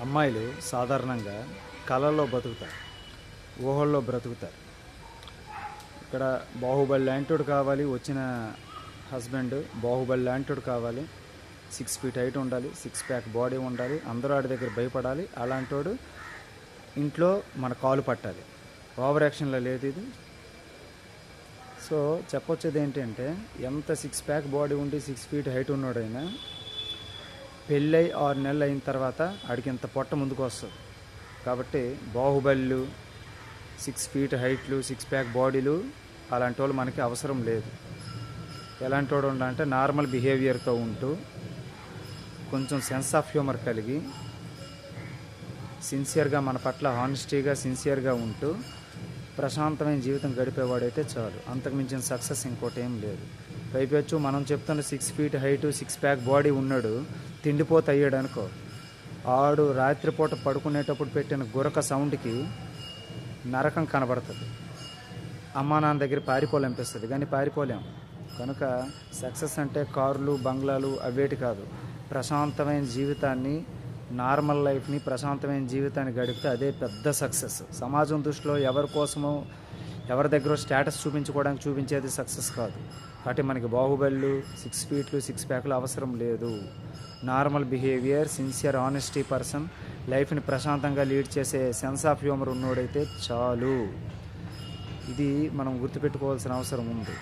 అమ్మాయిలు సాధారణంగా కళల్లో బతుకుతారు, ఊహల్లో బ్రతుకుతారు. ఇక్కడ బాహుబలి లాంటోడు కావాలి, వచ్చిన హస్బెండ్ బాహుబలి లాంటోడు కావాలి, 6 feet హైట్ ఉండాలి, 6 pack బాడీ ఉండాలి, అందరూ ఆడి దగ్గర భయపడాలి. అలాంటోడు ఇంట్లో మన కాలు పట్టాలి. ఓవర్ యాక్షన్లో లేదు ఇది. సో చెప్పొచ్చేది ఏంటంటే, ఎంత 6 pack బాడీ ఉండి 6 feet హైట్ ఉన్నాడైనా పెళ్ళై 6 నెలలు అయిన తర్వాత ఆడికి ఇంత పొట్ట ముందుకు వస్తుంది. కాబట్టి బాహుబలిలు, 6 feet హైట్లు, 6 pack బాడీలు అలాంటి వాళ్ళు మనకి అవసరం లేదు. ఎలాంటి వాడు ఉండాలంటే నార్మల్ బిహేవియర్తో ఉంటూ, కొంచెం సెన్స్ ఆఫ్ హ్యూమర్ కలిగి, సిన్సియర్గా మన పట్ల హానెస్టీగా సిన్సియర్గా ఉంటూ ప్రశాంతమైన జీవితం గడిపేవాడైతే చాలు. అంతకుమించిన సక్సెస్ ఇంకోటి ఏం లేదు. పైపెచ్చు మనం చెప్తున్న 6 feet హైటు, 6 pack బాడీ ఉన్నాడు తిండిపోత అయ్యాడు అనుకో, ఆడు రాత్రిపూట పడుకునేటప్పుడు పెట్టిన గురక సౌండ్కి నరకం కనబడుతుంది. అమ్మా నాన్న దగ్గర పారిపోలేనిపిస్తుంది, కానీ పారిపోలేం. కనుక సక్సెస్ అంటే కార్లు, బంగ్లాలు అవేటి కాదు. ప్రశాంతమైన జీవితాన్ని, నార్మల్ లైఫ్ని, ప్రశాంతమైన జీవితాన్ని గడిపితే అదే పెద్ద సక్సెస్. సమాజం దృష్టిలో ఎవరి కోసమో, ఎవరి దగ్గర స్టేటస్ చూపించుకోవడానికి చూపించేది సక్సెస్ కాదు. కాబట్టి మనకి బాహుబలులు, 6 feet 6 pack అవసరం లేదు. Normal behaviour, sincere, honesty person, లైఫ్ని ప్రశాంతంగా లీడ్ చేసే సెన్స్ ఆఫ్ హ్యూమర్ ఉన్నోడైతే చాలు. ఇది మనం గుర్తుపెట్టుకోవాల్సిన అవసరం ఉంది.